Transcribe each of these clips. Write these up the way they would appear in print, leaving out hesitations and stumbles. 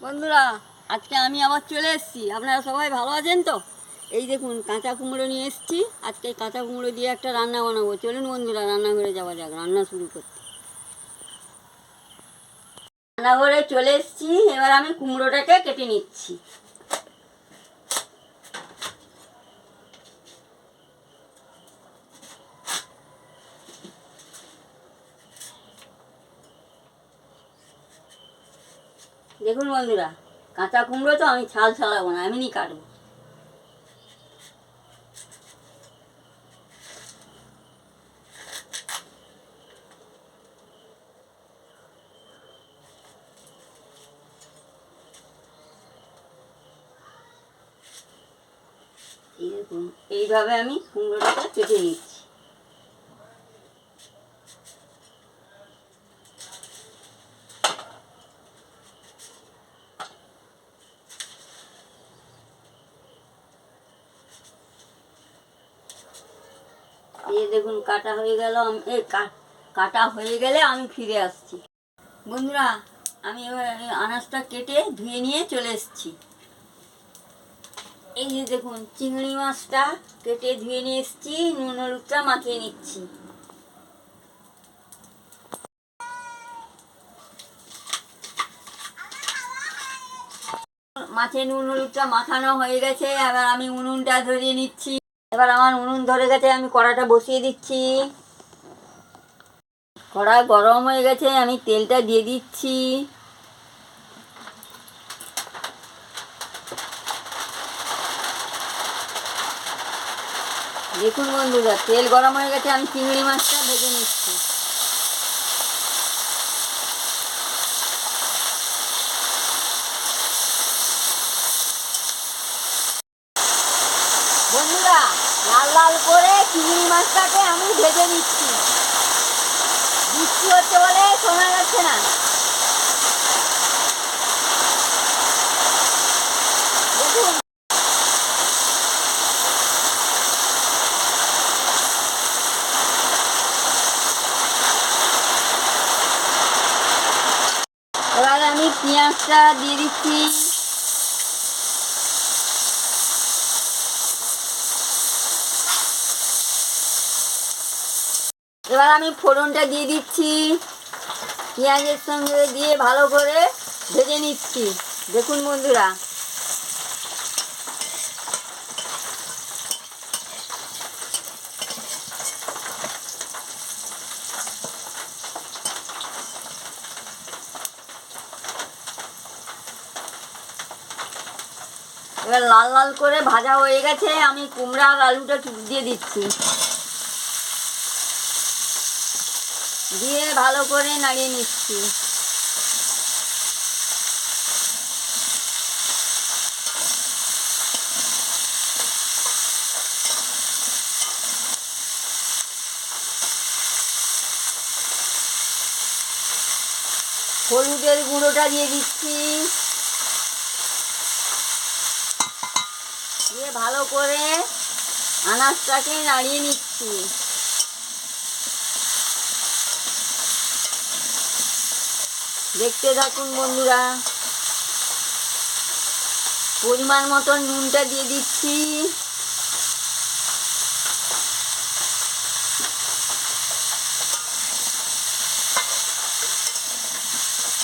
বন্ধুরা, আজকে আমি আবার চলে এসেছি। আপনারা সবাই ভালো আছেন তো? এই দেখুন, কাঁচা কুমড়ো নিয়ে এসেছি। আজকে কাঁচা কুমড়ো দিয়ে একটা রান্না বানাবো। চলুন বন্ধুরা, রান্নাঘরে যাওয়া যাক রান্না শুরু করতে। রান্নাঘরে চলে এসেছি। এবার আমি কুমড়োটাকে কেটে নিচ্ছি। দেখুন বন্ধুরা, কাঁচা কুমড়ো তো আমি ছাল ছাড়াবো না, এমনি কাটবো। এই দেখুন, এইভাবে আমি কুমড়োটাকে কেটে নিচ্ছি। এই দেখুন, কাটা হয়ে গেল। কাটা হয়ে গেলে আমি ফিরে আসছি। বন্ধুরা, আমি এবার আনাজটা কেটে ধুয়ে নিয়ে চলে এসেছি। এই যে দেখুন, চিংড়ি মাছটা কেটে ধুয়ে নিয়ে এসেছি। নুন হলুদটা মাখিয়ে নিচ্ছি। মাছে নুন হলুদটা মাখানো হয়ে গেছে। এবার আমি উনুনটা ধরিয়ে নিচ্ছি। এবার আমার উনুন ধরে গেছে, আমি কড়াটা বসিয়ে দিচ্ছি। কড়া গরম হয়ে গেছে, আমি তেলটা দিয়ে দিচ্ছি। দেখুন বন্ধুরা, তেল গরম হয়ে গেছে, আমি চিংড়ি মাছটা ভেজে নিচ্ছি। বন্ধুরা, লাল লাল করে চিংড়ি মাছটাকে আমি ভেজে নিচ্ছি। বৃষ্টি হচ্ছে বলে শোনা যাচ্ছে না। দেখুন, এবার আমি পেঁয়াজটা দিয়ে দিচ্ছি। এবার আমি ফোড়নটা দিয়ে দিচ্ছি। পেঁয়াজের সঙ্গে দিয়ে ভালো করে ভেজে নিচ্ছি। দেখুন বন্ধুরা, এবার লাল লাল করে ভাজা হয়ে গেছে, আমি কুমড়া আর আলুটা দিয়ে দিচ্ছি। দিয়ে ভালো করে নাড়িয়ে নিচ্ছি। হলুদের গুঁড়োটা দিয়ে দিচ্ছি। দিয়ে ভালো করে আনাজটাকে নাড়িয়ে নিচ্ছি। দেখতে থাকুন বন্ধুরা। পরিমাণ মতো নুনটা দিয়ে দিচ্ছি।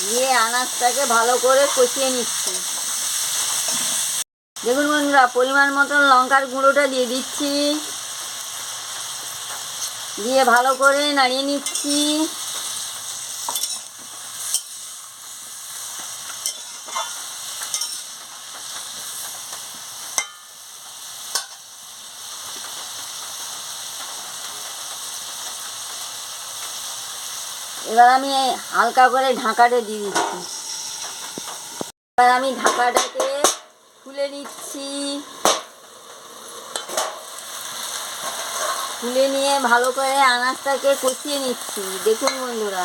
দিয়ে আনাজটাকে ভালো করে কষিয়ে নিচ্ছি। দেখুন বন্ধুরা, পরিমাণ মতন লঙ্কার গুঁড়োটা দিয়ে দিচ্ছি। দিয়ে ভালো করে নাড়িয়ে নিচ্ছি। এবার আমি হালকা করে ঢাকাটা দিয়ে দিচ্ছি। এবার আমি ঢাকাটাকে খুলে নিচ্ছি। খুলে নিয়ে ভালো করে আনাজটাকে কষিয়ে নিচ্ছি। দেখুন বন্ধুরা,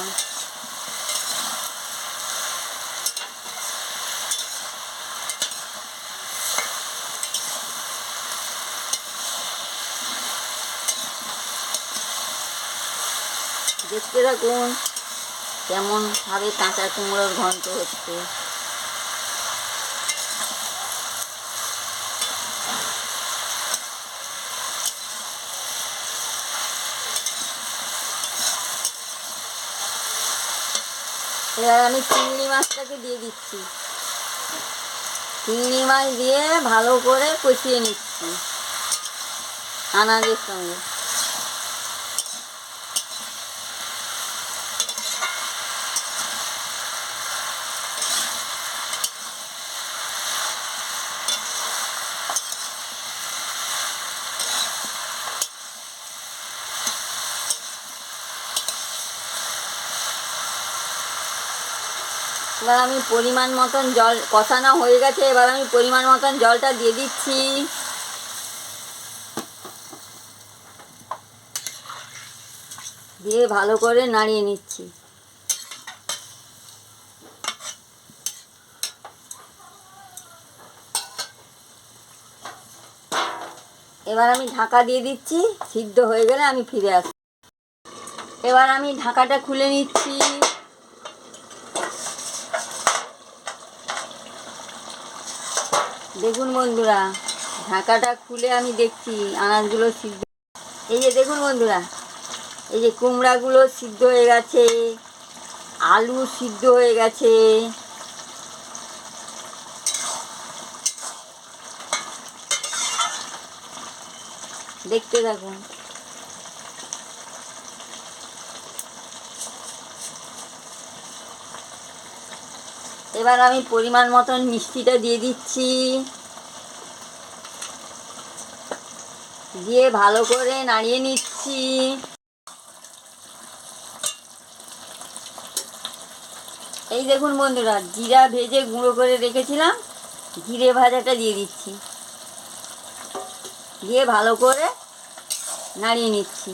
দেখতে থাকুন কেমন ভাবে কাঁচা কুমড়োর ঘন্ট হচ্ছে। এবার আমি চিংড়ি মাছটাকে দিয়ে দিচ্ছি। চিংড়ি মাছ দিয়ে ভালো করে কষিয়ে নিচ্ছি আনাজের সঙ্গে। এবার আমি পরিমাণ মতন জল, কষানো হয়ে গেছে, এবার আমি পরিমাণ মতন জলটা দিয়ে দিচ্ছি। দিয়ে ভালো করে নাড়িয়ে নিচ্ছি। এবার আমি ঢাকা দিয়ে দিচ্ছি, সিদ্ধ হয়ে গেলে আমি ফিরে আসছি। এবার আমি ঢাকাটা খুলে নিচ্ছি। দেখুন বন্ধুরা, ঢাকাটা খুলে আমি দেখছি আনাজগুলো সিদ্ধ। এই যে দেখুন বন্ধুরা, এই যে কুমড়াগুলো সিদ্ধ হয়ে গেছে, আলু সিদ্ধ হয়ে গেছে। দেখতে থাকুন। এবার আমি পরিমাণ মতন মিষ্টিটা দিয়ে দিচ্ছি, দিয়ে ভালো করে নাড়িয়ে নিচ্ছি। এই দেখুন বন্ধুরা, জিরা ভেজে গুঁড়ো করে রেখেছিলাম, জিরে ভাজাটা দিয়ে দিচ্ছি, দিয়ে ভালো করে নাড়িয়ে নিচ্ছি।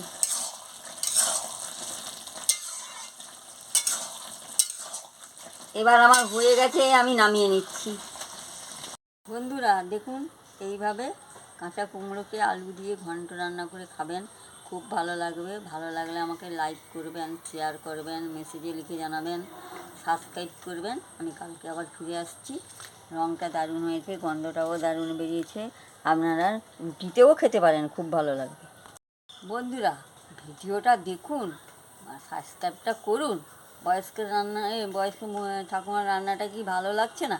এবার আমার হয়ে গেছে, আমি নামিয়ে নিচ্ছি। বন্ধুরা দেখুন, এইভাবে কাঁচা কুমড়োকে আলু দিয়ে ঘন্ট রান্না করে খাবেন, খুব ভালো লাগবে। ভালো লাগলে আমাকে লাইক করবেন, শেয়ার করবেন, মেসেজে লিখে জানাবেন, সাবস্ক্রাইব করবেন। আমি কালকে আবার ফিরে আসছি। রঙটা দারুণ হয়েছে, গন্ধটাও দারুণ বেরিয়েছে। আপনারা রুটিতেও খেতে পারেন, খুব ভালো লাগবে। বন্ধুরা ভিডিওটা দেখুন আর সাবস্ক্রাইবটা করুন। বয়স্ক ঠাকুমার রান্নাটা কি ভালো লাগছে না?